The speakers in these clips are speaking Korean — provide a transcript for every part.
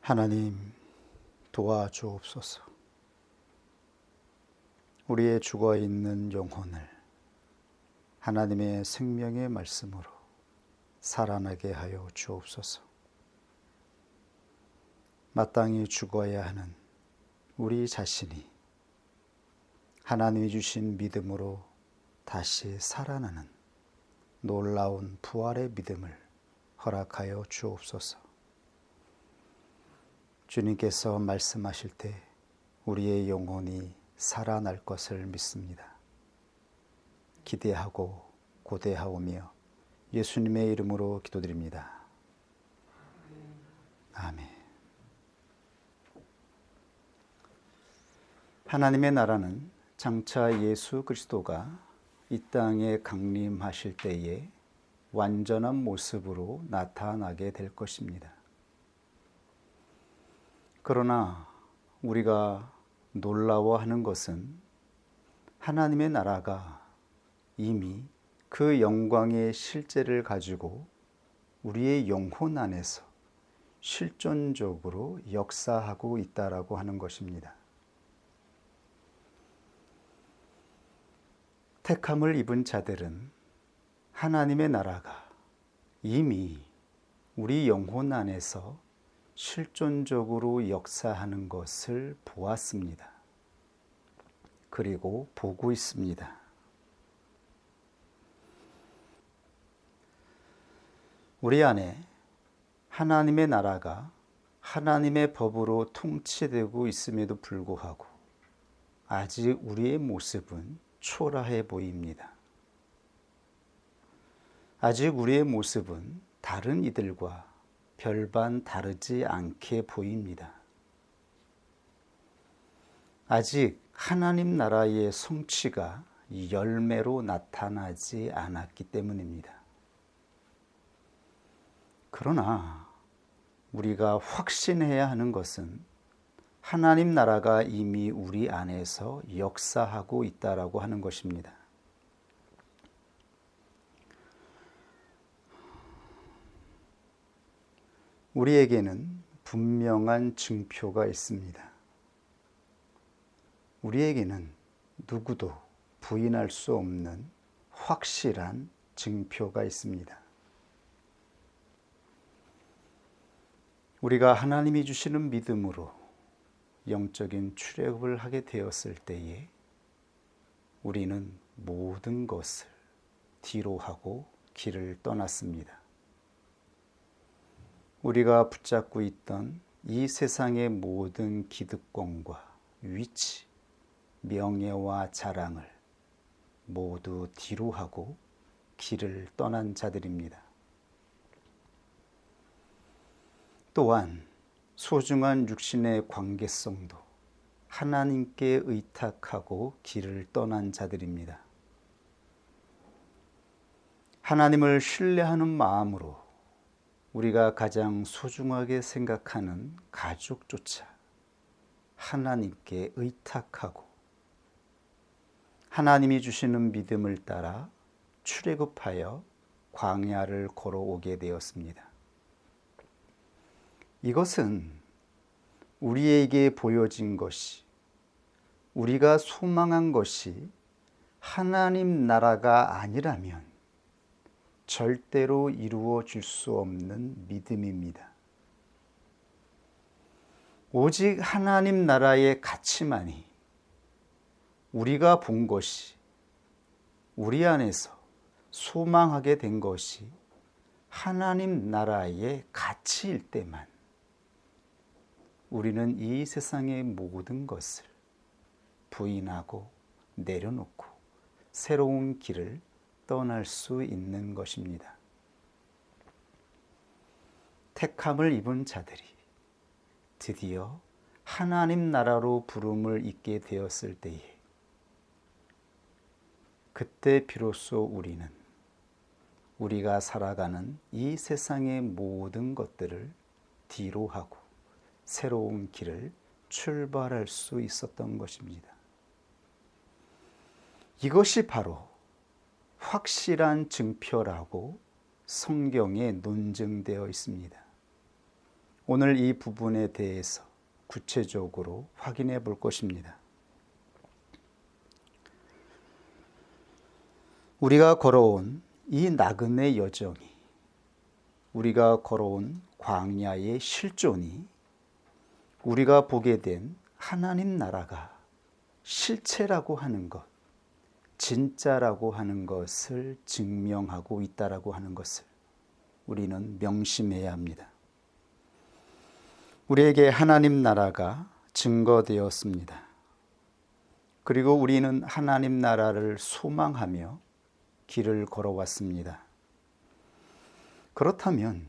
하나님 도와주옵소서. 우리의 죽어있는 영혼을 하나님의 생명의 말씀으로 살아나게 하여 주옵소서. 마땅히 죽어야 하는 우리 자신이 하나님이 주신 믿음으로 다시 살아나는 놀라운 부활의 믿음을 허락하여 주옵소서. 주님께서 말씀하실 때 우리의 영혼이 살아날 것을 믿습니다. 기대하고 고대하오며 예수님의 이름으로 기도드립니다. 아멘. 하나님의 나라는 장차 예수 그리스도가 이 땅에 강림하실 때에 완전한 모습으로 나타나게 될 것입니다. 그러나 우리가 놀라워하는 것은 하나님의 나라가 이미 그 영광의 실제를 가지고 우리의 영혼 안에서 실존적으로 역사하고 있다라고 하는 것입니다. 택함을 입은 자들은 하나님의 나라가 이미 우리 영혼 안에서 실존적으로 역사하는 것을 보았습니다. 그리고 보고 있습니다. 우리 안에 하나님의 나라가 하나님의 법으로 통치되고 있음에도 불구하고 아직 우리의 모습은 초라해 보입니다. 아직 우리의 모습은 다른 이들과 별반 다르지 않게 보입니다. 아직 하나님 나라의 성취가 열매로 나타나지 않았기 때문입니다. 그러나 우리가 확신해야 하는 것은 하나님 나라가 이미 우리 안에서 역사하고 있다라고 하는 것입니다. 우리에게는 분명한 증표가 있습니다. 우리에게는 누구도 부인할 수 없는 확실한 증표가 있습니다. 우리가 하나님이 주시는 믿음으로 영적인 출애굽을 하게 되었을 때에 우리는 모든 것을 뒤로 하고 길을 떠났습니다. 우리가 붙잡고 있던 이 세상의 모든 기득권과 위치, 명예와 자랑을 모두 뒤로 하고 길을 떠난 자들입니다. 또한 소중한 육신의 관계성도 하나님께 의탁하고 길을 떠난 자들입니다. 하나님을 신뢰하는 마음으로 우리가 가장 소중하게 생각하는 가족조차 하나님께 의탁하고 하나님이 주시는 믿음을 따라 출애굽하여 광야를 걸어오게 되었습니다. 이것은 우리에게 보여진 것이, 우리가 소망한 것이 하나님 나라가 아니라면 절대로 이루어질 수 없는 믿음입니다. 오직 하나님 나라의 가치만이 우리가 본 것이, 우리 안에서 소망하게 된 것이 하나님 나라의 가치일 때만 우리는 이 세상의 모든 것을 부인하고 내려놓고 새로운 길을 떠날 수 있는 것입니다. 택함을 입은 자들이 드디어 하나님 나라로 부름을 입게 되었을 때에 그때 비로소 우리는 우리가 살아가는 이 세상의 모든 것들을 뒤로 하고 새로운 길을 출발할 수 있었던 것입니다. 이것이 바로 확실한 증표라고 성경에 논증되어 있습니다. 오늘 이 부분에 대해서 구체적으로 확인해 볼 것입니다. 우리가 걸어온 이 나그네 여정이, 우리가 걸어온 광야의 실존이, 우리가 보게 된 하나님 나라가 실체라고 하는 것, 진짜라고 하는 것을 증명하고 있다라고 하는 것을 우리는 명심해야 합니다. 우리에게 하나님 나라가 증거되었습니다. 그리고 우리는 하나님 나라를 소망하며 길을 걸어왔습니다. 그렇다면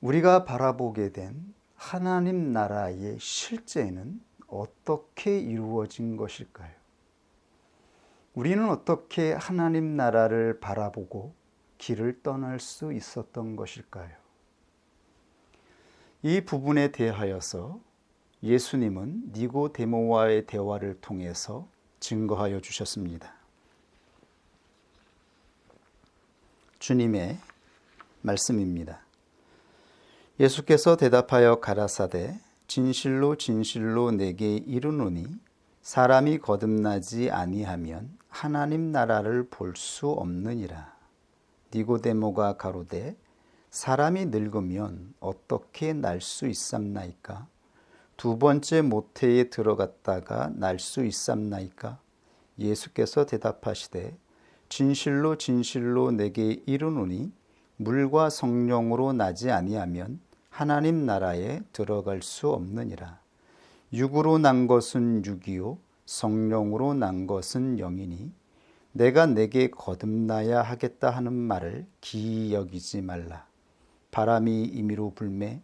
우리가 바라보게 된 하나님 나라의 실제는 어떻게 이루어진 것일까요? 우리는 어떻게 하나님 나라를 바라보고 길을 떠날 수 있었던 것일까요? 이 부분에 대하여서 예수님은 니고데모와의 대화를 통해서 증거하여 주셨습니다. 주님의 말씀입니다. 예수께서 대답하여 가라사대 진실로 진실로 내게 이르노니 사람이 거듭나지 아니하면 하나님 나라를 볼 수 없느니라. 니고데모가 가로되 사람이 늙으면 어떻게 날 수 있삼나이까? 두 번째 모태에 들어갔다가 날 수 있삼나이까? 예수께서 대답하시되 진실로 진실로 내게 이르노니 물과 성령으로 나지 아니하면 하나님 나라에 들어갈 수 없느니라. 육으로 난 것은 육이요 성령으로 난 것은 영이니 내가 내게 거듭나야 하겠다 하는 말을 기이 여기지 말라. 바람이 임의로 불매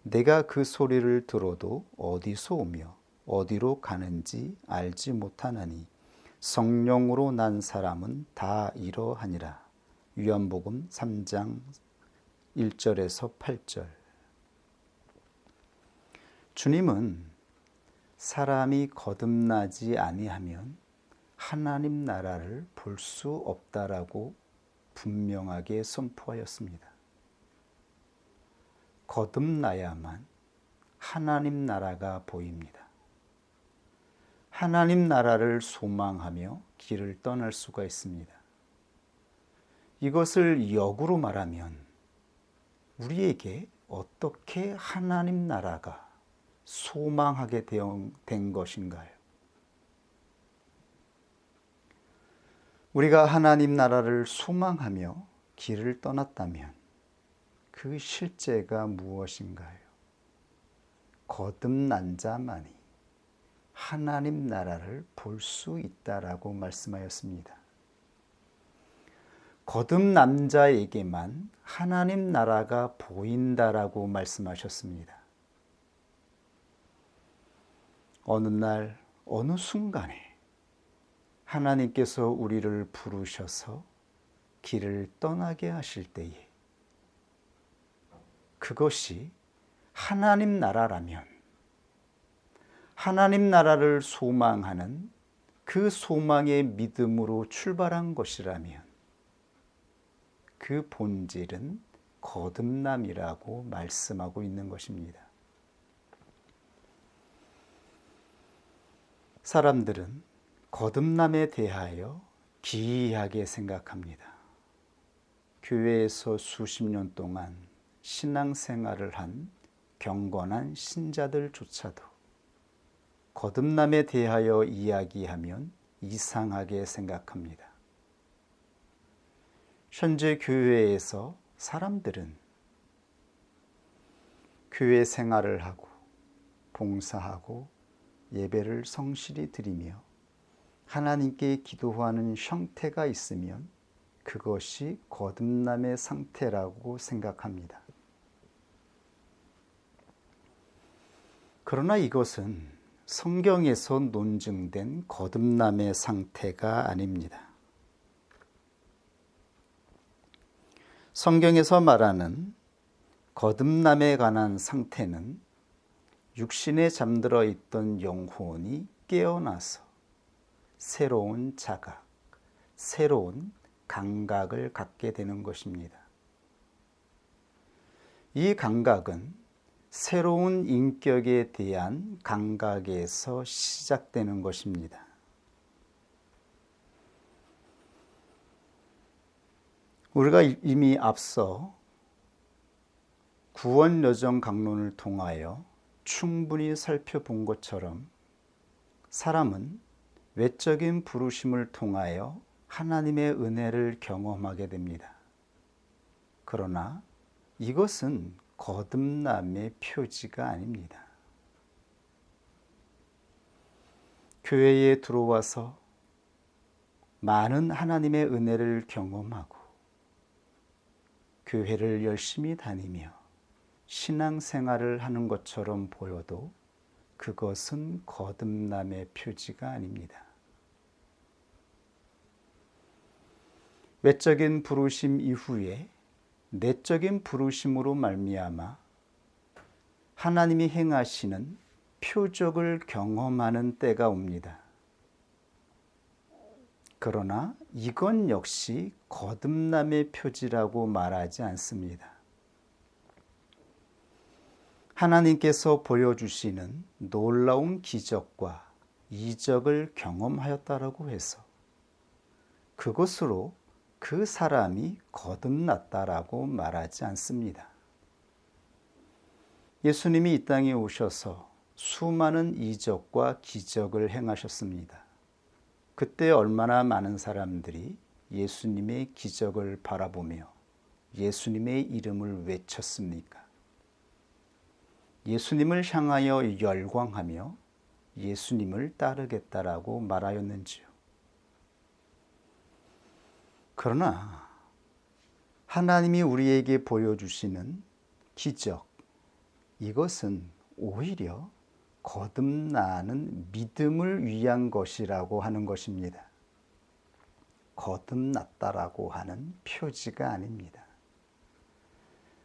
내가 그 소리를 들어도 어디서 오며 어디로 가는지 알지 못하나니 성령으로 난 사람은 다 이러하니라. 요한복음 3장 1절에서 8절. 주님은 사람이 거듭나지 아니하면 하나님 나라를 볼 수 없다라고 분명하게 선포하였습니다. 거듭나야만 하나님 나라가 보입니다. 하나님 나라를 소망하며 길을 떠날 수가 있습니다. 이것을 역으로 말하면 우리에게 어떻게 하나님 나라가 소망하게 된 것인가요? 우리가 하나님 나라를 소망하며 길을 떠났다면 그 실제가 무엇인가요? 거듭난 자만이 하나님 나라를 볼 수 있다라고 말씀하였습니다. 거듭난 자에게만 하나님 나라가 보인다라고 말씀하셨습니다. 어느 날 어느 순간에 하나님께서 우리를 부르셔서 길을 떠나게 하실 때에 그것이 하나님 나라라면 하나님 나라를 소망하는 그 소망의 믿음으로 출발한 것이라면 그 본질은 거듭남이라고 말씀하고 있는 것입니다. 사람들은 거듭남에 대하여 기이하게 생각합니다. 교회에서 수십 년 동안 신앙생활을 한 경건한 신자들조차도 거듭남에 대하여 이야기하면 이상하게 생각합니다. 현재 교회에서 사람들은 교회 생활을 하고 봉사하고 예배를 성실히 드리며 하나님께 기도하는 형태가 있으면 그것이 거듭남의 상태라고 생각합니다. 그러나 이것은 성경에서 논증된 거듭남의 상태가 아닙니다. 성경에서 말하는 거듭남에 관한 상태는 육신에 잠들어 있던 영혼이 깨어나서 새로운 자각, 새로운 감각을 갖게 되는 것입니다. 이 감각은 새로운 인격에 대한 감각에서 시작되는 것입니다. 우리가 이미 앞서 구원 여정 강론을 통하여 충분히 살펴본 것처럼 사람은 외적인 부르심을 통하여 하나님의 은혜를 경험하게 됩니다. 그러나 이것은 거듭남의 표지가 아닙니다. 교회에 들어와서 많은 하나님의 은혜를 경험하고 교회를 열심히 다니며 신앙생활을 하는 것처럼 보여도 그것은 거듭남의 표지가 아닙니다. 외적인 부르심 이후에 내적인 부르심으로 말미암아 하나님이 행하시는 표적을 경험하는 때가 옵니다. 그러나 이건 역시 거듭남의 표지라고 말하지 않습니다. 하나님께서 보여주시는 놀라운 기적과 이적을 경험하였다라고 해서 그것으로 그 사람이 거듭났다라고 말하지 않습니다. 예수님이 이 땅에 오셔서 수많은 이적과 기적을 행하셨습니다. 그때 얼마나 많은 사람들이 예수님의 기적을 바라보며 예수님의 이름을 외쳤습니까? 예수님을 향하여 열광하며 예수님을 따르겠다라고 말하였는지요. 그러나 하나님이 우리에게 보여주시는 기적, 이것은 오히려 거듭나는 믿음을 위한 것이라고 하는 것입니다. 거듭났다라고 하는 표지가 아닙니다.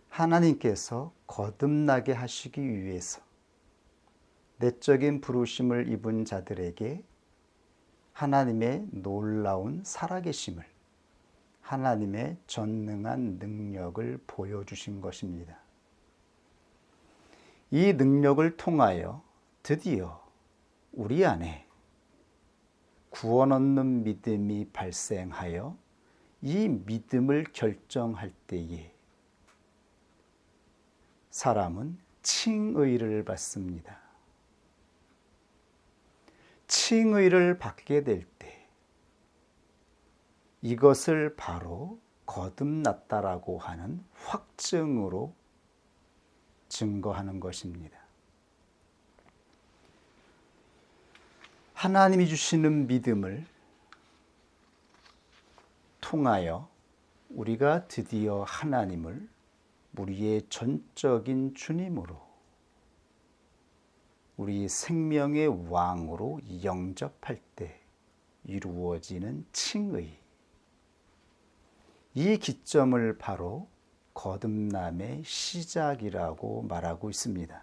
하나님께서 거듭나게 하시기 위해서 내적인 부르심을 입은 자들에게 하나님의 놀라운 살아계심을, 하나님의 전능한 능력을 보여주신 것입니다. 이 능력을 통하여 드디어 우리 안에 구원 얻는 믿음이 발생하여 이 믿음을 결정할 때에 사람은 칭의를 받습니다. 칭의를 받게 될 때 이것을 바로 거듭났다라고 하는 확증으로 증거하는 것입니다. 하나님이 주시는 믿음을 통하여 우리가 드디어 하나님을 우리의 전적인 주님으로, 우리 생명의 왕으로 영접할 때 이루어지는 칭의, 이 기점을 바로 거듭남의 시작이라고 말하고 있습니다.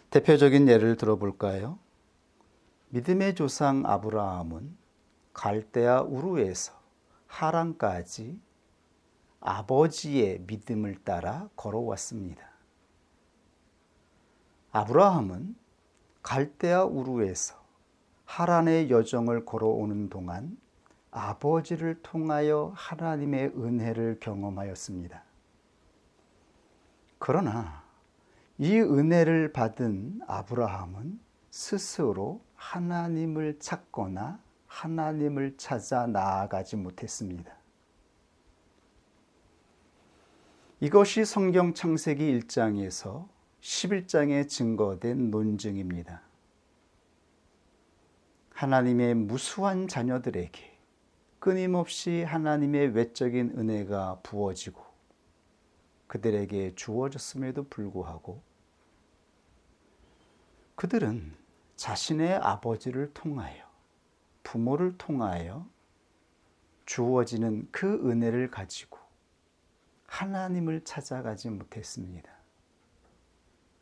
대표적인 예를 들어볼까요? 믿음의 조상 아브라함은 갈대아 우르에서 하란까지 아버지의 믿음을 따라 걸어왔습니다. 아브라함은 갈대아 우르에서 하란의 여정을 걸어오는 동안 아버지를 통하여 하나님의 은혜를 경험하였습니다. 그러나 이 은혜를 받은 아브라함은 스스로 하나님을 찾거나 하나님을 찾아 나아가지 못했습니다. 이것이 성경 창세기 1장에서 11장에 증거된 논증입니다. 하나님의 무수한 자녀들에게 끊임없이 하나님의 외적인 은혜가 부어지고 그들에게 주어졌음에도 불구하고 그들은 자신의 아버지를 통하여, 부모를 통하여 주어지는 그 은혜를 가지고 하나님을 찾아가지 못했습니다.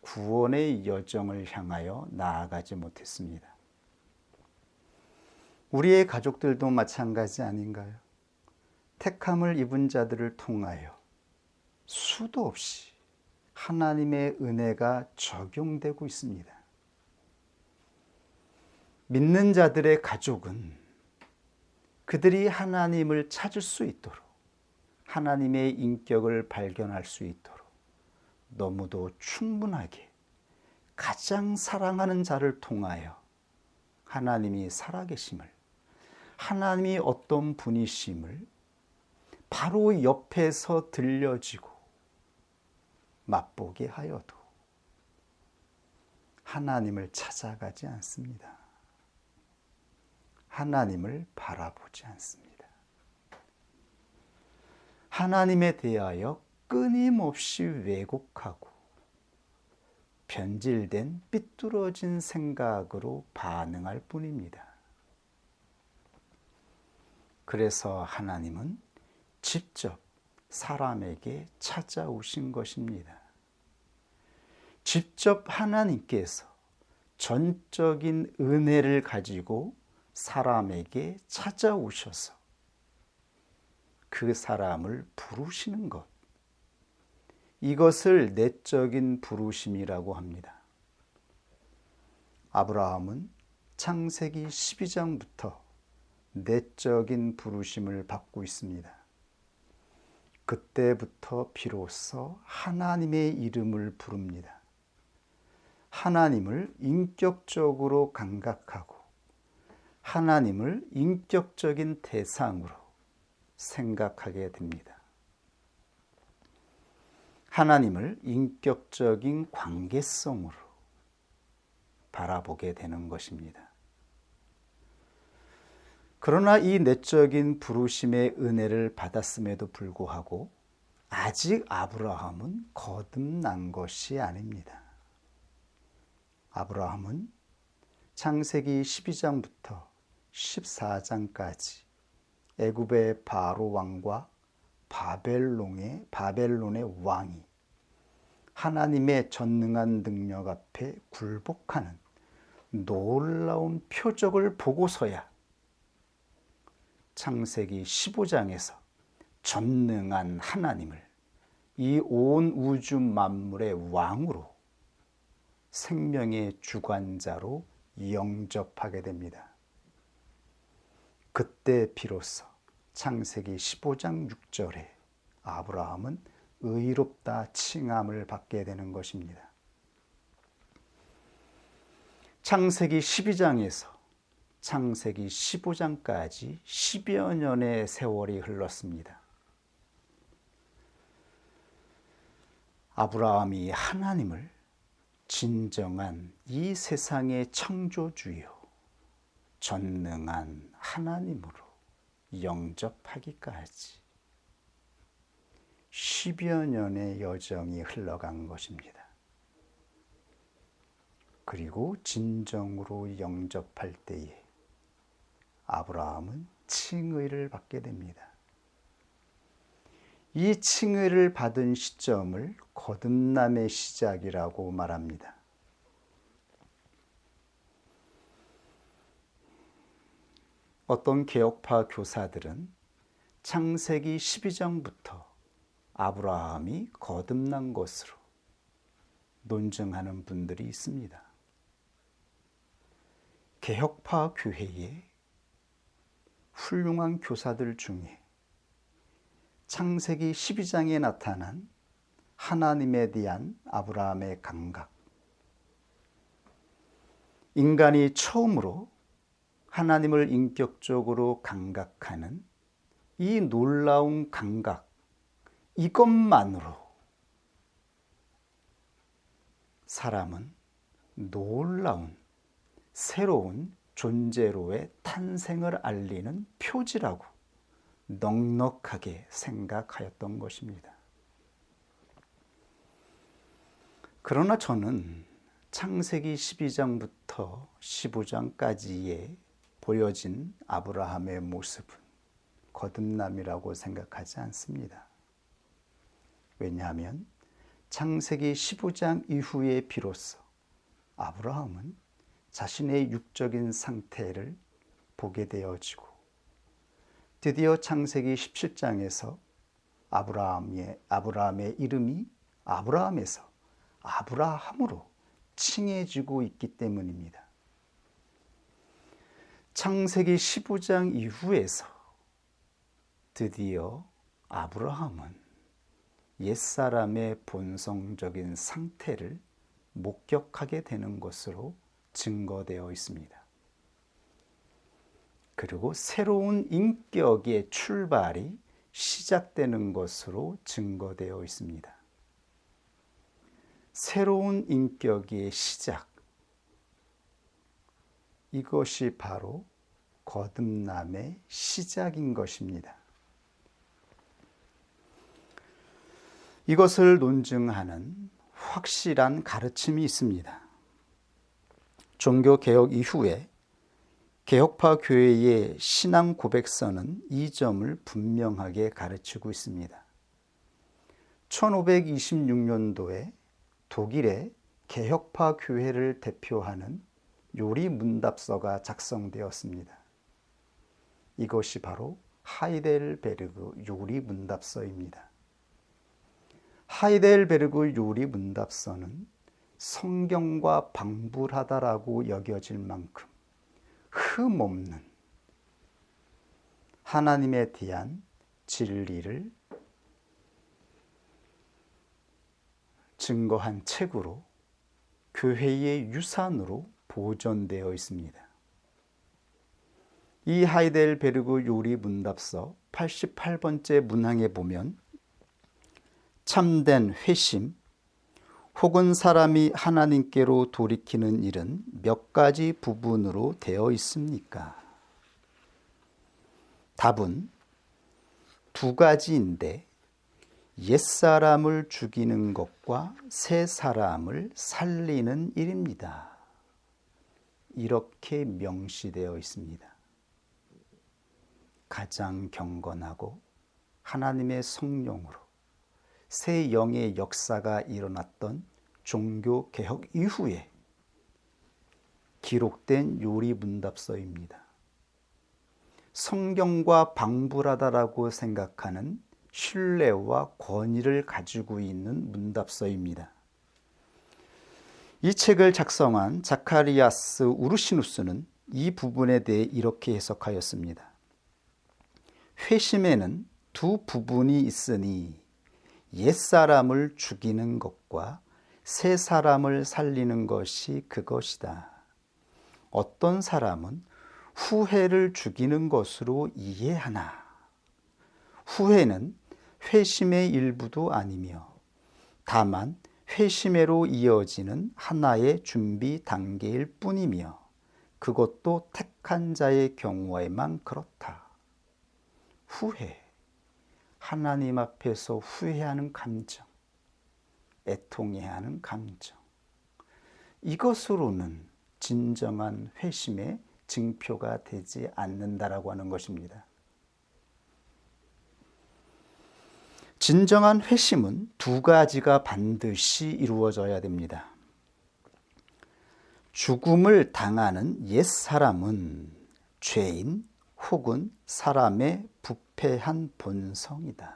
구원의 여정을 향하여 나아가지 못했습니다. 우리의 가족들도 마찬가지 아닌가요? 택함을 입은 자들을 통하여 수도 없이 하나님의 은혜가 적용되고 있습니다. 믿는 자들의 가족은 그들이 하나님을 찾을 수 있도록, 하나님의 인격을 발견할 수 있도록 너무도 충분하게 가장 사랑하는 자를 통하여 하나님이 살아계심을, 하나님이 어떤 분이심을 바로 옆에서 들려지고 맛보게 하여도 하나님을 찾아가지 않습니다. 하나님을 바라보지 않습니다. 하나님에 대하여 끊임없이 왜곡하고 변질된 삐뚤어진 생각으로 반응할 뿐입니다. 그래서 하나님은 직접 사람에게 찾아오신 것입니다. 직접 하나님께서 전적인 은혜를 가지고 사람에게 찾아오셔서 그 사람을 부르시는 것, 이것을 내적인 부르심이라고 합니다. 아브라함은 창세기 12장부터 내적인 부르심을 받고 있습니다. 그때부터 비로소 하나님의 이름을 부릅니다. 하나님을 인격적으로 감각하고 하나님을 인격적인 대상으로 생각하게 됩니다. 하나님을 인격적인 관계성으로 바라보게 되는 것입니다. 그러나 이 내적인 부르심의 은혜를 받았음에도 불구하고 아직 아브라함은 거듭난 것이 아닙니다. 아브라함은 창세기 12장부터 14장까지 애굽의 바로 왕과 바벨론의 왕이 하나님의 전능한 능력 앞에 굴복하는 놀라운 표적을 보고서야 창세기 15장에서 전능한 하나님을 이 온 우주 만물의 왕으로, 생명의 주관자로 영접하게 됩니다. 그때 비로소 창세기 15장 6절에 아브라함은 의롭다 칭함을 받게 되는 것입니다. 창세기 12장에서 창세기 15장까지 10여 년의 세월이 흘렀습니다. 아브라함이 하나님을 진정한 이 세상의 창조주요 전능한 하나님으로 영접하기까지 10여 년의 여정이 흘러간 것입니다. 그리고 진정으로 영접할 때에 아브라함은 칭의를 받게 됩니다. 이 칭의를 받은 시점을 거듭남의 시작이라고 말합니다. 어떤 개혁파 교사들은 창세기 12장부터 아브라함이 거듭난 것으로 논증하는 분들이 있습니다. 개혁파 교회의 훌륭한 교사들 중에 창세기 12장에 나타난 하나님에 대한 아브라함의 감각, 인간이 처음으로 하나님을 인격적으로 감각하는 이 놀라운 감각, 이것만으로 사람은 놀라운 새로운 존재로의 탄생을 알리는 표지라고 넉넉하게 생각하였던 것입니다. 그러나 저는 창세기 12장부터 15장까지의 보여진 아브라함의 모습은 거듭남이라고 생각하지 않습니다. 왜냐하면 창세기 15장 이후에 비로소 아브라함은 자신의 육적인 상태를 보게 되어지고 드디어 창세기 17장에서 아브라함의 이름이 아브라함에서 아브라함으로 칭해지고 있기 때문입니다. 창세기 15장 이후에서 드디어 아브라함은 옛사람의 본성적인 상태를 목격하게 되는 것으로 증거되어 있습니다. 그리고 새로운 인격의 출발이 시작되는 것으로 증거되어 있습니다. 새로운 인격의 시작, 이것이 바로 거듭남의 시작인 것입니다. 이것을 논증하는 확실한 가르침이 있습니다. 종교개혁 이후에 개혁파 교회의 신앙 고백서는 이 점을 분명하게 가르치고 있습니다. 1526년도에 독일의 개혁파 교회를 대표하는 요리 문답서가 작성되었습니다. 이것이 바로 하이델베르그 요리 문답서입니다. 하이델베르그 요리 문답서는 성경과 방불하다라고 여겨질 만큼 흠없는 하나님에 대한 진리를 증거한 책으로 교회의 유산으로 보존되어 있습니다. 이 하이델베르그 요리 문답서 88번째 문항에 보면 참된 회심 혹은 사람이 하나님께로 돌이키는 일은 몇 가지 부분으로 되어 있습니까? 답은 두 가지인데 옛사람을 죽이는 것과 새 사람을 살리는 일입니다. 이렇게 명시되어 있습니다. 가장 경건하고 하나님의 성령으로 새 영의 역사가 일어났던 종교개혁 이후에 기록된 요리 문답서입니다. 성경과 방불하다라고 생각하는 신뢰와 권위를 가지고 있는 문답서입니다. 이 책을 작성한 자카리아스 우르시누스는 이 부분에 대해 이렇게 해석하였습니다. 회심에는 두 부분이 있으니 옛사람을 죽이는 것과 새 사람을 살리는 것이 그것이다. 어떤 사람은 후회를 죽이는 것으로 이해하나 후회는 회심의 일부도 아니며 다만 회심회로 이어지는 하나의 준비 단계일 뿐이며 그것도 택한 자의 경우에만 그렇다. 후회, 하나님 앞에서 후회하는 감정, 애통해하는 감정, 이것으로는 진정한 회심의 증표가 되지 않는다라고 하는 것입니다. 진정한 회심은 두 가지가 반드시 이루어져야 됩니다. 죽음을 당하는 옛사람은 죄인 혹은 사람의 부패한 본성이다.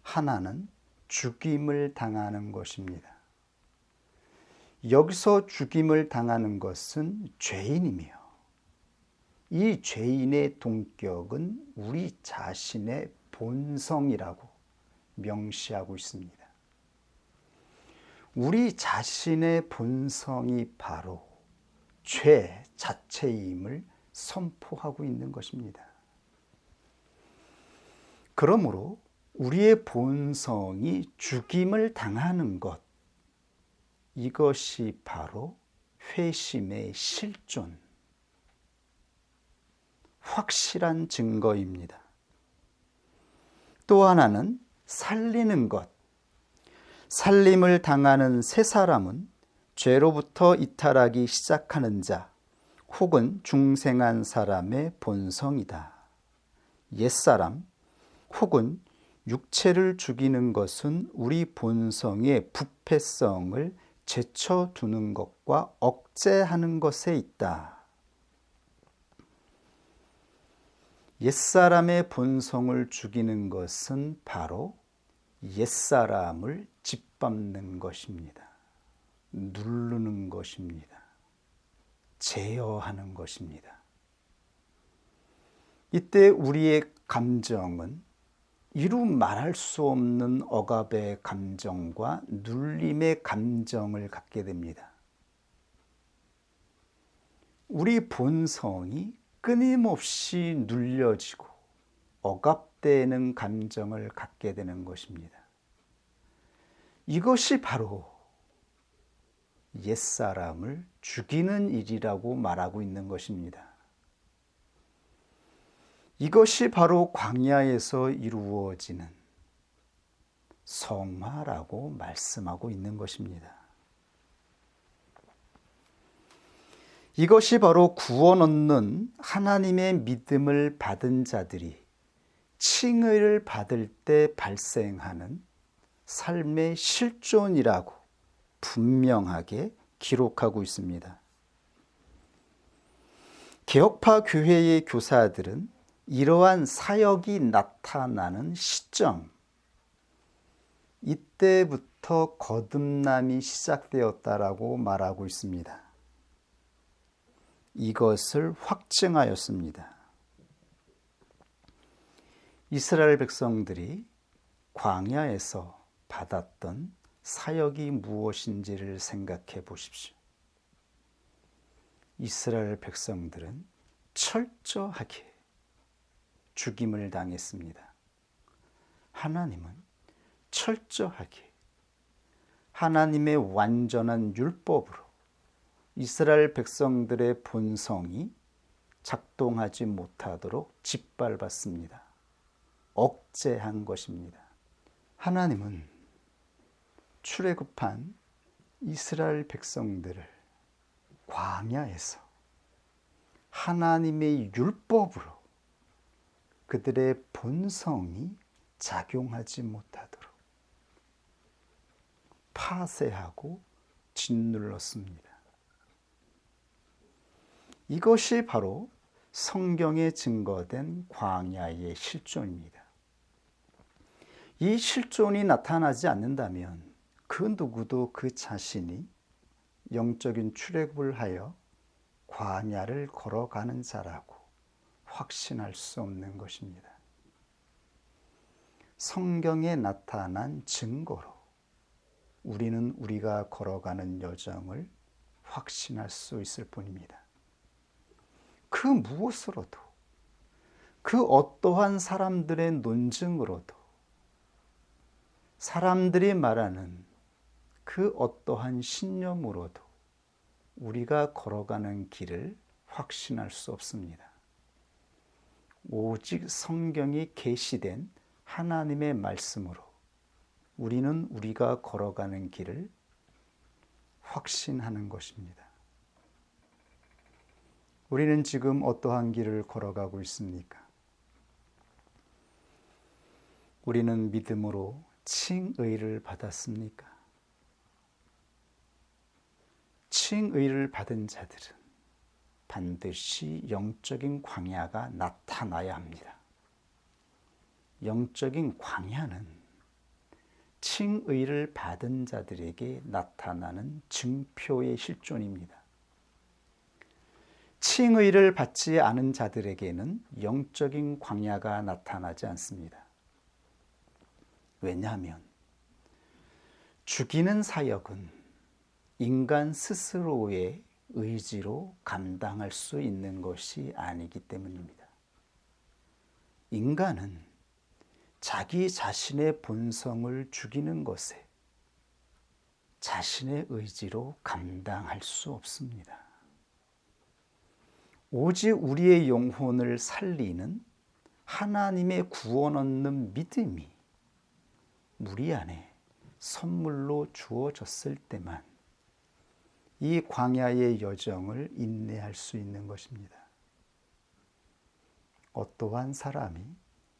하나는 죽임을 당하는 것입니다. 여기서 죽임을 당하는 것은 죄인이며 이 죄인의 동격은 우리 자신의 본성이라고 명시하고 있습니다. 우리 자신의 본성이 바로 죄 자체임을 선포하고 있는 것입니다. 그러므로 우리의 본성이 죽임을 당하는 것, 이것이 바로 회심의 실존, 확실한 증거입니다. 또 하나는 살리는 것. 살림을 당하는 새 사람은 죄로부터 이탈하기 시작하는 자 혹은 중생한 사람의 본성이다. 옛사람 혹은 육체를 죽이는 것은 우리 본성의 부패성을 제쳐두는 것과 억제하는 것에 있다. 옛사람의 본성을 죽이는 것은 바로 옛사람을 짓밟는 것입니다. 누르는 것입니다. 제어하는 것입니다. 이때 우리의 감정은 이루 말할 수 없는 억압의 감정과 눌림의 감정을 갖게 됩니다. 우리 본성이 끊임없이 눌려지고 억압되는 감정을 갖게 되는 것입니다. 이것이 바로 옛사람을 죽이는 일이라고 말하고 있는 것입니다. 이것이 바로 광야에서 이루어지는 성화라고 말씀하고 있는 것입니다. 이것이 바로 구원 얻는 하나님의 믿음을 받은 자들이 칭의를 받을 때 발생하는 삶의 실존이라고 분명하게 기록하고 있습니다. 개혁파 교회의 교사들은 이러한 사역이 나타나는 시점, 이때부터 거듭남이 시작되었다라고 말하고 있습니다. 이것을 확증하였습니다. 이스라엘 백성들이 광야에서 받았던 사역이 무엇인지를 생각해 보십시오. 이스라엘 백성들은 철저하게 죽임을 당했습니다. 하나님은 철저하게 하나님의 완전한 율법으로 이스라엘 백성들의 본성이 작동하지 못하도록 짓밟았습니다. 억제한 것입니다. 하나님은 출애굽한 이스라엘 백성들을 광야에서 하나님의 율법으로 그들의 본성이 작용하지 못하도록 파쇄하고 짓눌렀습니다. 이것이 바로 성경에 증거된 광야의 실존입니다. 이 실존이 나타나지 않는다면 그 누구도 그 자신이 영적인 출애굽을 하여 광야를 걸어가는 자라고 확신할 수 없는 것입니다. 성경에 나타난 증거로 우리는 우리가 걸어가는 여정을 확신할 수 있을 뿐입니다. 그 무엇으로도, 그 어떠한 사람들의 논증으로도, 사람들이 말하는 그 어떠한 신념으로도 우리가 걸어가는 길을 확신할 수 없습니다. 오직 성경이 계시된 하나님의 말씀으로 우리는 우리가 걸어가는 길을 확신하는 것입니다. 우리는 지금 어떠한 길을 걸어가고 있습니까? 우리는 믿음으로 칭의를 받았습니까? 칭의를 받은 자들은 반드시 영적인 광야가 나타나야 합니다. 영적인 광야는 칭의를 받은 자들에게 나타나는 증표의 실존입니다. 칭의를 받지 않은 자들에게는 영적인 광야가 나타나지 않습니다. 왜냐하면 죽이는 사역은 인간 스스로의 의지로 감당할 수 있는 것이 아니기 때문입니다. 인간은 자기 자신의 본성을 죽이는 것에 자신의 의지로 감당할 수 없습니다. 오직 우리의 영혼을 살리는 하나님의 구원 얻는 믿음이 우리 안에 선물로 주어졌을 때만 이 광야의 여정을 인내할 수 있는 것입니다. 어떠한 사람이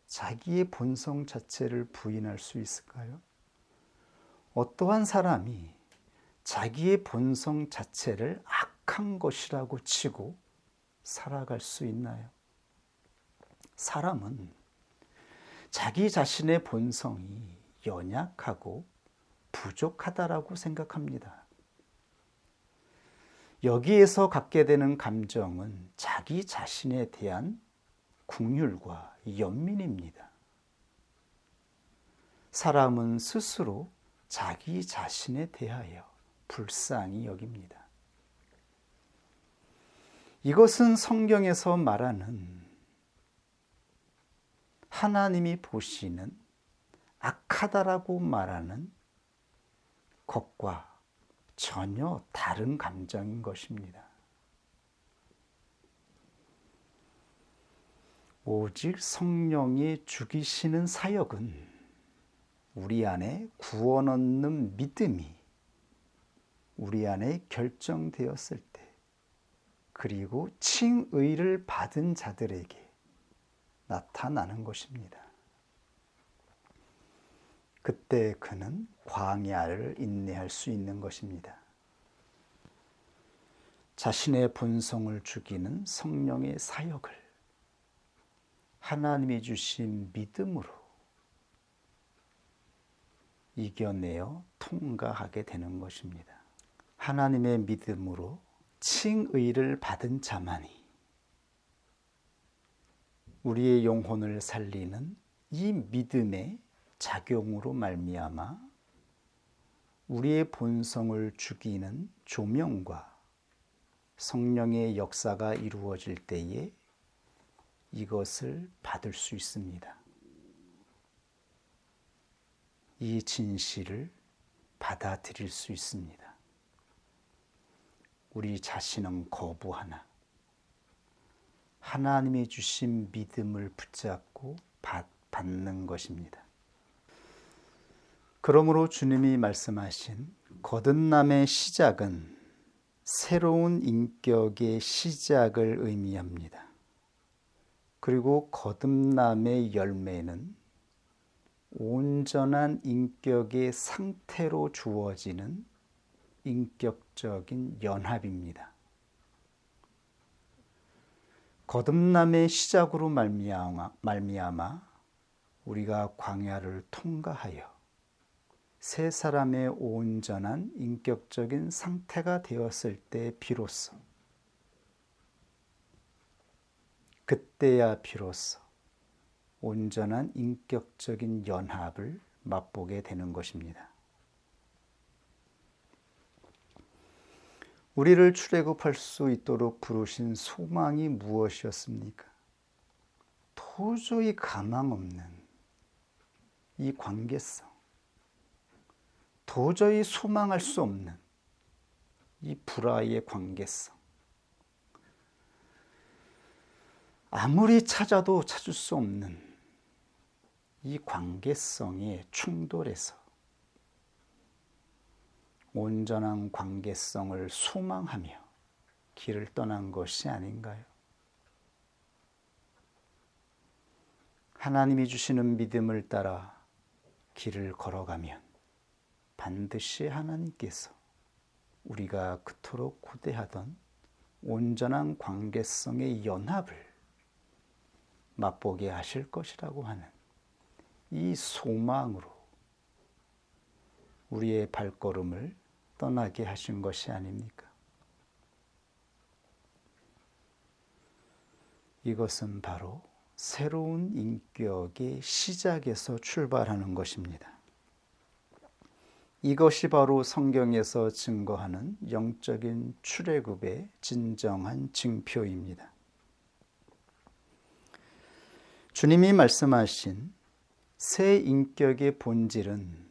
자기의 본성 자체를 부인할 수 있을까요? 어떠한 사람이 자기의 본성 자체를 악한 것이라고 치고 살아갈 수 있나요? 사람은 자기 자신의 본성이 연약하고 부족하다라고 생각합니다. 여기에서 갖게 되는 감정은 자기 자신에 대한 긍휼과 연민입니다. 사람은 스스로 자기 자신에 대하여 불쌍히 여깁니다. 이것은 성경에서 말하는 하나님이 보시는 악하다라고 말하는 것과 전혀 다른 감정인 것입니다. 오직 성령이 죽이시는 사역은 우리 안에 구원 얻는 믿음이 우리 안에 결정되었을 때, 그리고 칭의를 받은 자들에게 나타나는 것입니다. 그때 그는 광야를 인내할 수 있는 것입니다. 자신의 본성을 죽이는 성령의 사역을 하나님이 주신 믿음으로 이겨내어 통과하게 되는 것입니다. 하나님의 믿음으로 칭의를 받은 자만이 우리의 영혼을 살리는 이 믿음의 작용으로 말미암아 우리의 본성을 죽이는 조명과 성령의 역사가 이루어질 때에 이것을 받을 수 있습니다. 이 진실을 받아들일 수 있습니다. 우리 자신은 거부하나 하나님이 주신 믿음을 붙잡고 받는 것입니다. 그러므로 주님이 말씀하신 거듭남의 시작은 새로운 인격의 시작을 의미합니다. 그리고 거듭남의 열매는 온전한 인격의 상태로 주어지는 인격적인 연합입니다. 거듭남의 시작으로 말미암아 우리가 광야를 통과하여 새 사람의 온전한 인격적인 상태가 되었을 때 비로소, 그때야 비로소 온전한 인격적인 연합을 맛보게 되는 것입니다. 우리를 출애굽할 수 있도록 부르신 소망이 무엇이었습니까? 도저히 가망 없는 이 관계성, 도저히 소망할 수 없는 이 불화의 관계성, 아무리 찾아도 찾을 수 없는 이 관계성의 충돌에서 온전한 관계성을 소망하며 길을 떠난 것이 아닌가요? 하나님이 주시는 믿음을 따라 길을 걸어가면 반드시 하나님께서 우리가 그토록 고대하던 온전한 관계성의 연합을 맛보게 하실 것이라고 하는 이 소망으로 우리의 발걸음을 떠나게 하신 것이 아닙니까? 이것은 바로 새로운 인격의 시작에서 출발하는 것입니다. 이것이 바로 성경에서 증거하는 영적인 출애굽의 진정한 징표입니다. 주님이 말씀하신 새 인격의 본질은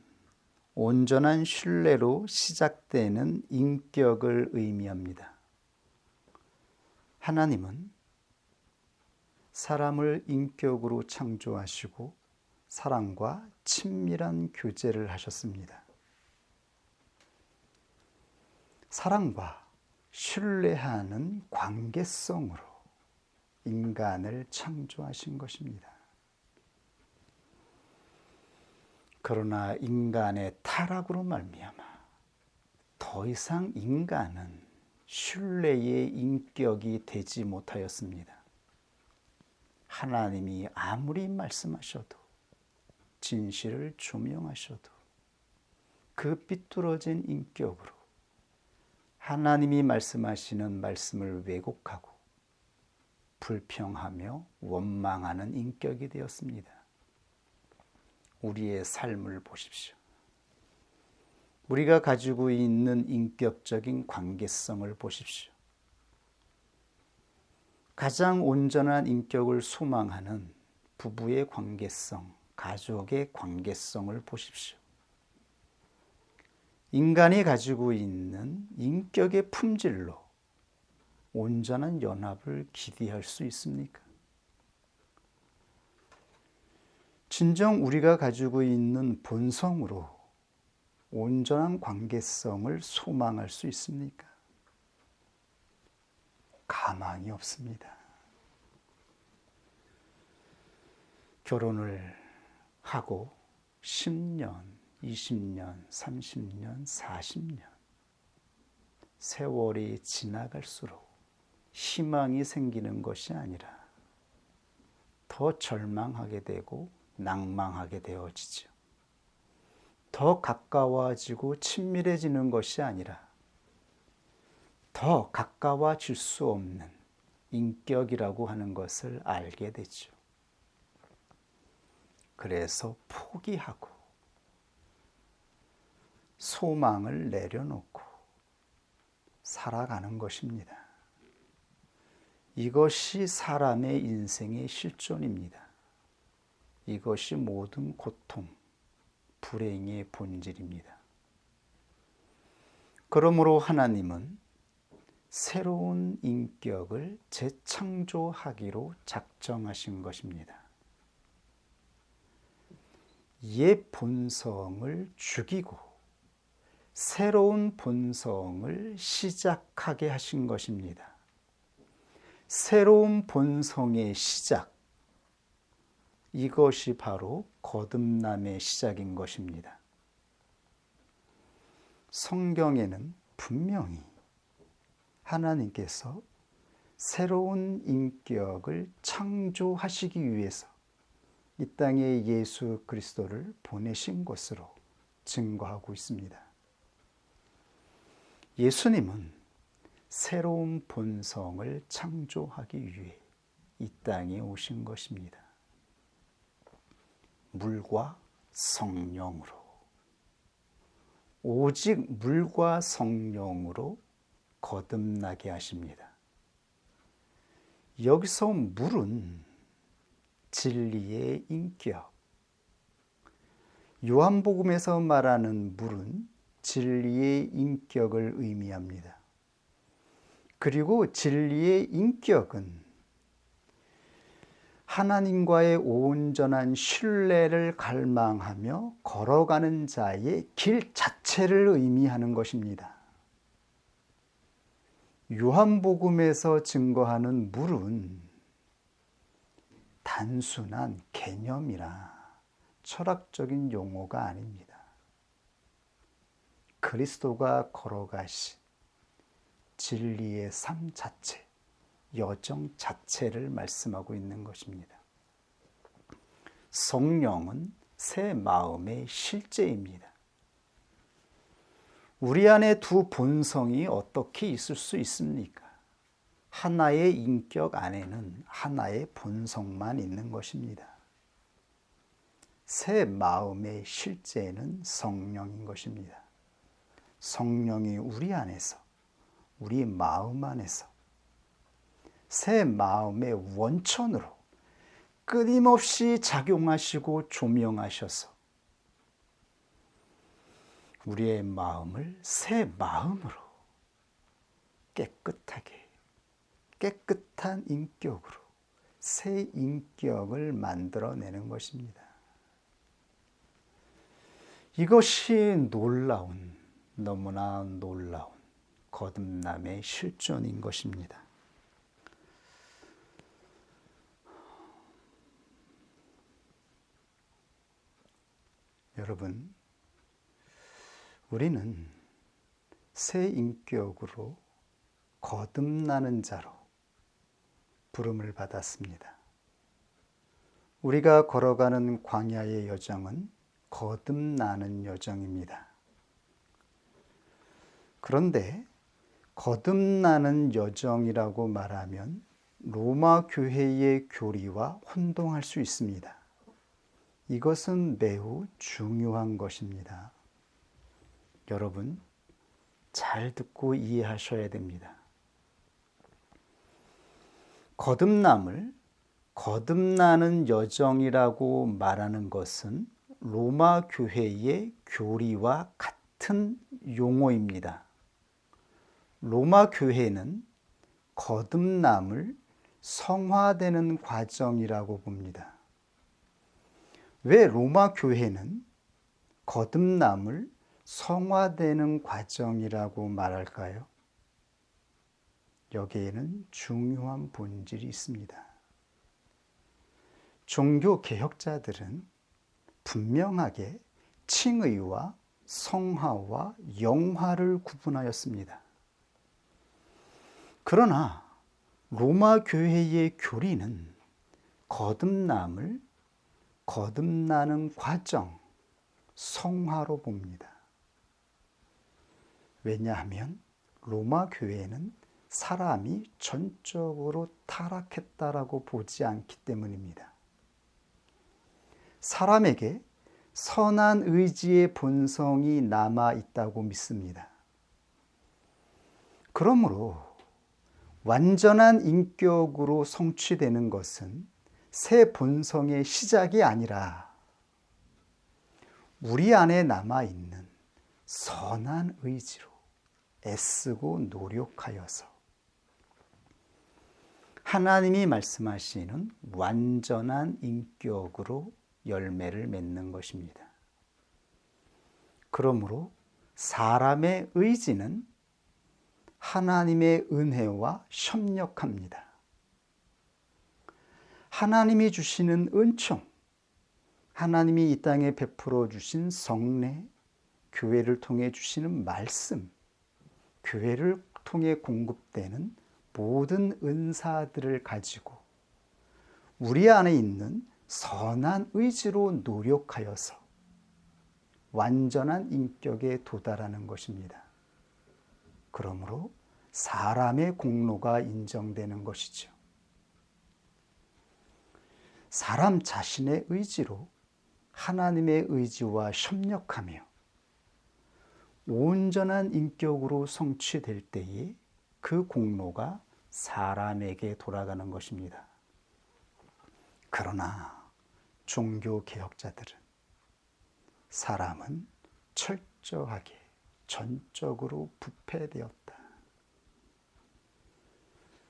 온전한 신뢰로 시작되는 인격을 의미합니다. 하나님은 사람을 인격으로 창조하시고 사람과 친밀한 교제를 하셨습니다. 사랑과 신뢰하는 관계성으로 인간을 창조하신 것입니다. 그러나 인간의 타락으로 말미암아 더 이상 인간은 신뢰의 인격이 되지 못하였습니다. 하나님이 아무리 말씀하셔도 진실을 조명하셔도 그 삐뚤어진 인격으로 하나님이 말씀하시는 말씀을 왜곡하고 불평하며 원망하는 인격이 되었습니다. 우리의 삶을 보십시오. 우리가 가지고 있는 인격적인 관계성을 보십시오. 가장 온전한 인격을 소망하는 부부의 관계성, 가족의 관계성을 보십시오. 인간이 가지고 있는 인격의 품질로 온전한 연합을 기대할 수 있습니까? 진정 우리가 가지고 있는 본성으로 온전한 관계성을 소망할 수 있습니까? 가망이 없습니다. 결혼을 하고 10년, 20년, 30년, 40년 세월이 지나갈수록 희망이 생기는 것이 아니라 더 절망하게 되고 낭망하게 되어지죠. 더 가까워지고 친밀해지는 것이 아니라 더 가까워질 수 없는 인격이라고 하는 것을 알게 되죠. 그래서 포기하고 소망을 내려놓고 살아가는 것입니다. 이것이 사람의 인생의 실존입니다. 이것이 모든 고통, 불행의 본질입니다. 그러므로 하나님은 새로운 인격을 재창조하기로 작정하신 것입니다. 옛 본성을 죽이고 새로운 본성을 시작하게 하신 것입니다. 새로운 본성의 시작, 이것이 바로 거듭남의 시작인 것입니다. 성경에는 분명히 하나님께서 새로운 인격을 창조하시기 위해서 이 땅에 예수 그리스도를 보내신 것으로 증거하고 있습니다. 예수님은 새로운 본성을 창조하기 위해 이 땅에 오신 것입니다. 물과 성령으로, 오직 물과 성령으로 거듭나게 하십니다. 여기서 물은 진리의 인격, 요한복음에서 말하는 물은 진리의 인격을 의미합니다. 그리고 진리의 인격은 하나님과의 온전한 신뢰를 갈망하며 걸어가는 자의 길 자체를 의미하는 것입니다. 요한복음에서 증거하는 물은 단순한 개념이나 철학적인 용어가 아닙니다. 그리스도가 걸어가신 진리의 삶 자체, 여정 자체를 말씀하고 있는 것입니다. 성령은 새 마음의 실제입니다. 우리 안에 두 본성이 어떻게 있을 수 있습니까? 하나의 인격 안에는 하나의 본성만 있는 것입니다. 새 마음의 실제는 성령인 것입니다. 성령이 우리 안에서, 우리 마음 안에서 새 마음의 원천으로 끊임없이 작용하시고 조명하셔서 우리의 마음을 새 마음으로 깨끗하게, 깨끗한 인격으로 새 인격을 만들어내는 것입니다. 이것이 놀라운, 너무나 놀라운 거듭남의 실존인 것입니다. 여러분, 우리는 새 인격으로 거듭나는 자로 부름을 받았습니다. 우리가 걸어가는 광야의 여정은 거듭나는 여정입니다. 그런데 거듭나는 여정이라고 말하면 로마 교회의 교리와 혼동할 수 있습니다. 이것은 매우 중요한 것입니다. 여러분, 잘 듣고 이해하셔야 됩니다. 거듭남을 거듭나는 여정이라고 말하는 것은 로마 교회의 교리와 같은 용어입니다. 로마 교회는 거듭남을 성화되는 과정이라고 봅니다. 왜 로마 교회는 거듭남을 성화되는 과정이라고 말할까요? 여기에는 중요한 본질이 있습니다. 종교 개혁자들은 분명하게 칭의와 성화와 영화를 구분하였습니다. 그러나 로마 교회의 교리는 거듭남을 거듭나는 과정, 성화로 봅니다. 왜냐하면 로마 교회는 사람이 전적으로 타락했다라고 보지 않기 때문입니다. 사람에게 선한 의지의 본성이 남아 있다고 믿습니다. 그러므로 완전한 인격으로 성취되는 것은 새 본성의 시작이 아니라 우리 안에 남아있는 선한 의지로 애쓰고 노력하여서 하나님이 말씀하시는 완전한 인격으로 열매를 맺는 것입니다. 그러므로 사람의 의지는 하나님의 은혜와 협력합니다. 하나님이 주시는 은총, 하나님이 이 땅에 베풀어 주신 성례, 교회를 통해 주시는 말씀, 교회를 통해 공급되는 모든 은사들을 가지고 우리 안에 있는 선한 의지로 노력하여서 완전한 인격에 도달하는 것입니다. 그러므로 사람의 공로가 인정되는 것이죠. 사람 자신의 의지로 하나님의 의지와 협력하며 온전한 인격으로 성취될 때에 그 공로가 사람에게 돌아가는 것입니다. 그러나 종교 개혁자들은 사람은 철저하게 전적으로 부패되었다.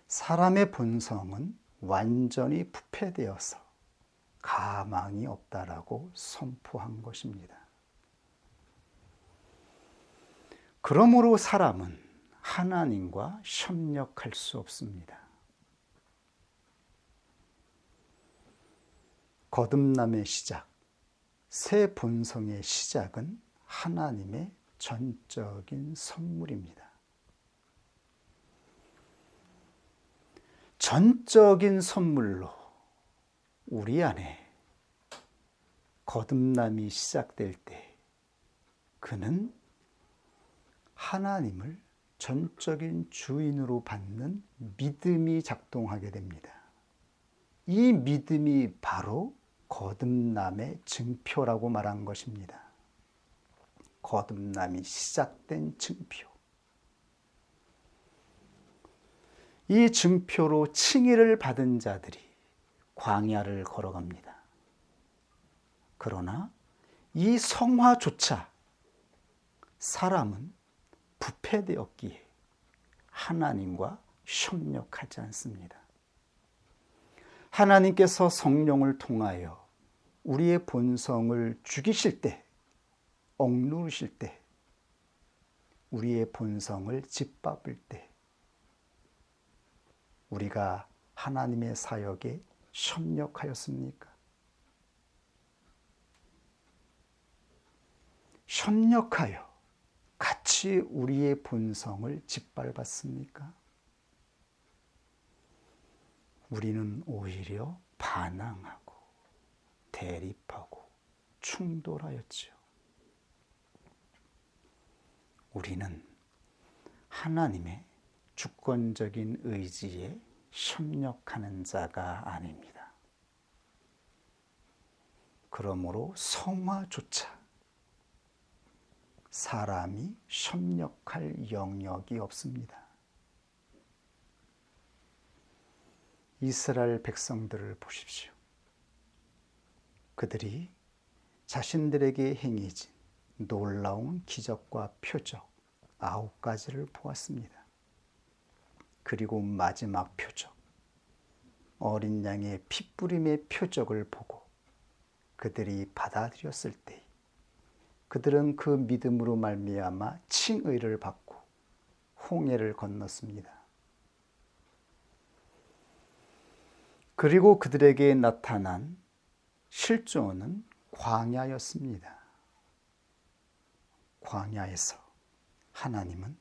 사람의 본성은 완전히 부패되어서 가망이 없다라고 선포한 것입니다. 그러므로 사람은 하나님과 협력할 수 없습니다. 거듭남의 시작, 새 본성의 시작은 하나님의 전적인 선물입니다. 전적인 선물로 우리 안에 거듭남이 시작될 때 그는 하나님을 전적인 주인으로 받는 믿음이 작동하게 됩니다. 이 믿음이 바로 거듭남의 증표라고 말한 것입니다. 거듭남이 시작된 증표. 이 증표로 칭의를 받은 자들이 광야를 걸어갑니다. 그러나 이 성화조차 사람은 부패되었기에 하나님과 협력하지 않습니다. 하나님께서 성령을 통하여 우리의 본성을 죽이실 때, 억누르실 때, 우리의 본성을 짓밟을 때 우리가 하나님의 사역에 협력하였습니까? 협력하여 같이 우리의 본성을 짓밟았습니까? 우리는 오히려 반항하고 대립하고 충돌하였지요. 우리는 하나님의 주권적인 의지에 협력하는 자가 아닙니다. 그러므로 성화조차 사람이 협력할 영역이 없습니다. 이스라엘 백성들을 보십시오. 그들이 자신들에게 행해진 놀라운 기적과 표적 9가지를 보았습니다. 그리고 마지막 표적, 어린 양의 핏부림의 표적을 보고 그들이 받아들였을 때 그들은 그 믿음으로 말미암아 칭의를 받고 홍해를 건넜습니다. 그리고 그들에게 나타난 실존은 광야였습니다. 광야에서 하나님은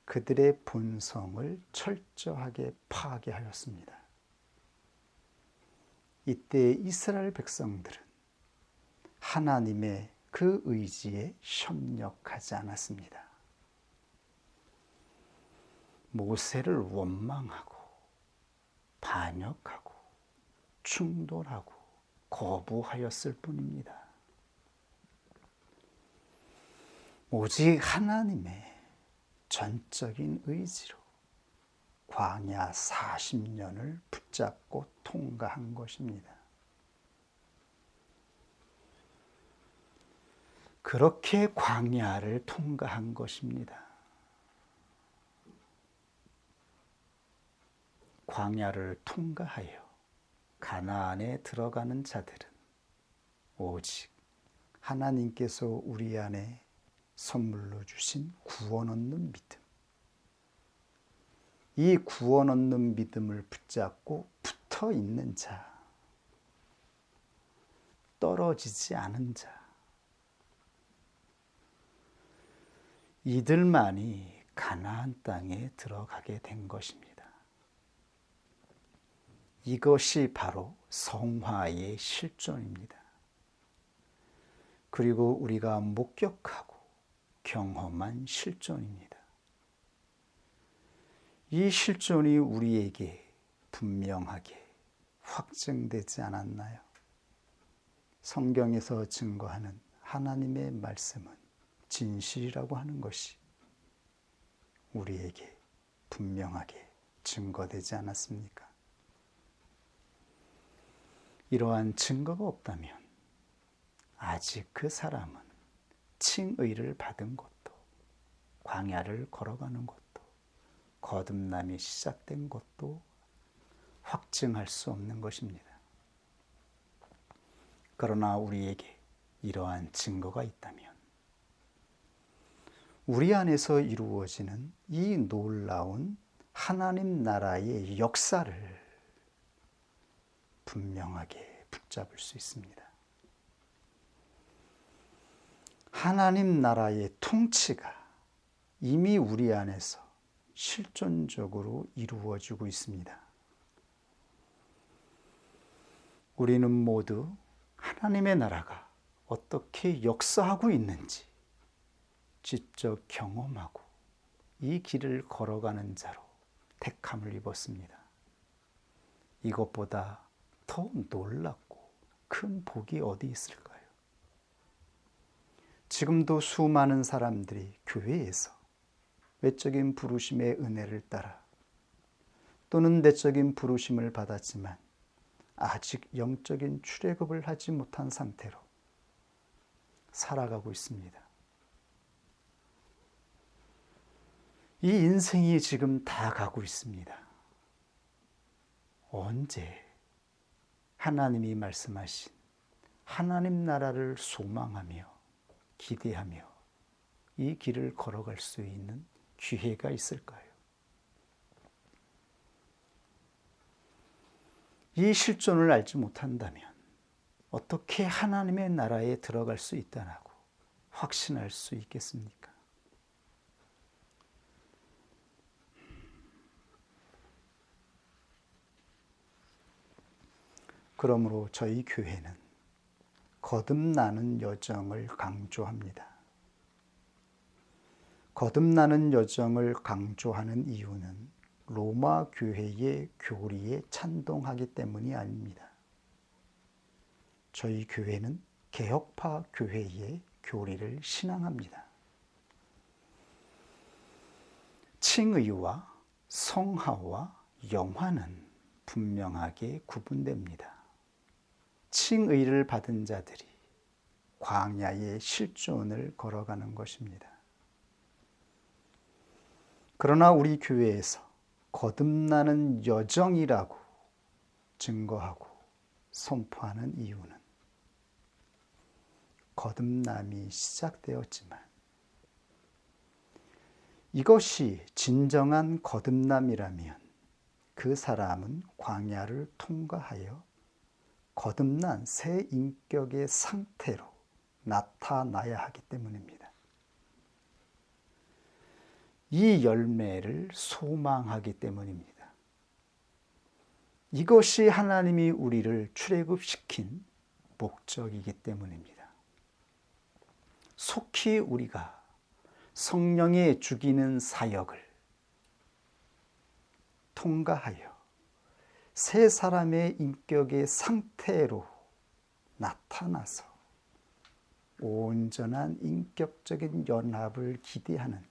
그들의 본성을 철저하게 파괴하였습니다. 이때 이스라엘 백성들은 하나님의 그 의지에 협력하지 않았습니다. 모세를 원망하고 반역하고 충돌하고 거부하였을 뿐입니다. 오직 하나님의 전적인 의지로 광야 40년을 붙잡고 통과한 것입니다. 그렇게 광야를 통과한 것입니다. 광야를 통과하여 가나안에 들어가는 자들은 오직 하나님께서 우리 안에 선물로 주신 구원 얻는 믿음, 이 구원 얻는 믿음을 붙잡고 붙어 있는 자, 떨어지지 않은 자, 이들만이 가나안 땅에 들어가게 된 것입니다. 이것이 바로 성화의 실존입니다. 그리고 우리가 목격하고 경험한 실존입니다. 이 실존이 우리에게 분명하게 확증되지 않았나요? 성경에서 증거하는 하나님의 말씀은 진실이라고 하는 것이 우리에게 분명하게 증거되지 않았습니까? 이러한 증거가 없다면 아직 그 사람은 칭의를 받은 것도, 광야를 걸어가는 것도, 거듭남이 시작된 것도 확증할 수 없는 것입니다. 그러나 우리에게 이러한 증거가 있다면 우리 안에서 이루어지는 이 놀라운 하나님 나라의 역사를 분명하게 붙잡을 수 있습니다. 하나님 나라의 통치가 이미 우리 안에서 실존적으로 이루어지고 있습니다. 우리는 모두 하나님의 나라가 어떻게 역사하고 있는지 직접 경험하고 이 길을 걸어가는 자로 택함을 입었습니다. 이것보다 더 놀랍고 큰 복이 어디 있을까요? 지금도 수많은 사람들이 교회에서 외적인 부르심의 은혜를 따라 또는 내적인 부르심을 받았지만 아직 영적인 출애굽을 하지 못한 상태로 살아가고 있습니다. 이 인생이 지금 다 가고 있습니다. 언제 하나님이 말씀하신 하나님 나라를 소망하며 기대하며 이 길을 걸어갈 수 있는 기회가 있을까요? 이 실존을 알지 못한다면 어떻게 하나님의 나라에 들어갈 수 있다고 확신할 수 있겠습니까? 그러므로 저희 교회는 거듭나는 여정을 강조합니다. 거듭나는 여정을 강조하는 이유는 로마 교회의 교리에 찬동하기 때문이 아닙니다. 저희 교회는 개혁파 교회의 교리를 신앙합니다. 칭의와 성화와 영화는 분명하게 구분됩니다. 칭의를 받은 자들이 광야의 실존을 걸어가는 것입니다. 그러나 우리 교회에서 거듭나는 여정이라고 증거하고 선포하는 이유는 거듭남이 시작되었지만 이것이 진정한 거듭남이라면 그 사람은 광야를 통과하여 거듭난 새 인격의 상태로 나타나야 하기 때문입니다. 이 열매를 소망하기 때문입니다. 이것이 하나님이 우리를 출애굽시킨 목적이기 때문입니다. 속히 우리가 성령의 죽이는 사역을 통과하여 새 사람의 인격의 상태로 나타나서 온전한 인격적인 연합을 기대하는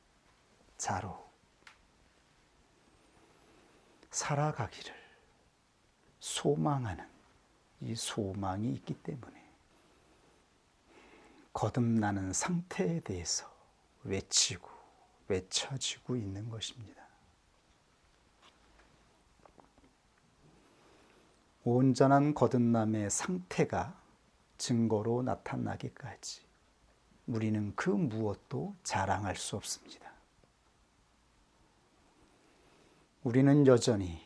자로 살아가기를 소망하는 이 소망이 있기 때문에 거듭나는 상태에 대해서 외쳐지고 있는 것입니다. 온전한 거듭남의 상태가 증거로 나타나기까지 우리는 그 무엇도 자랑할 수 없습니다. 우리는 여전히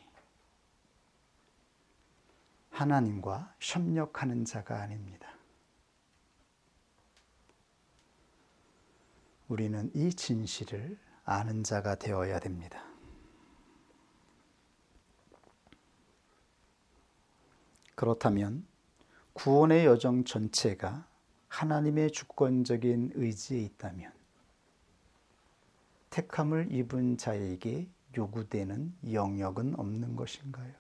하나님과 협력하는 자가 아닙니다. 우리는 이 진실을 아는 자가 되어야 됩니다. 그렇다면 구원의 여정 전체가 하나님의 주권적인 의지에 있다면 택함을 입은 자에게 요구되는 영역은 없는 것인가요?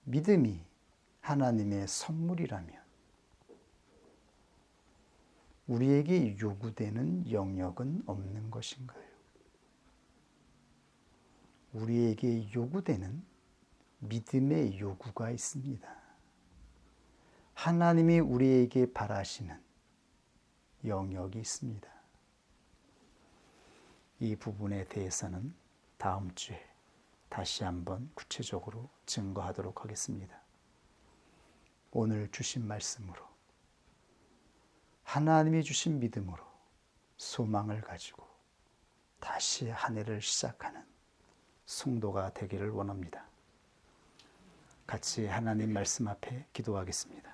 믿음이 하나님의 선물이라면 우리에게 요구되는 영역은 없는 것인가요? 우리에게 요구되는 믿음의 요구가 있습니다. 하나님이 우리에게 바라시는 영역이 있습니다. 이 부분에 대해서는 다음 주에 다시 한번 구체적으로 증거하도록 하겠습니다. 오늘 주신 말씀으로 하나님이 주신 믿음으로 소망을 가지고 다시 한 해를 시작하는 성도가 되기를 원합니다. 같이 하나님 말씀 앞에 기도하겠습니다.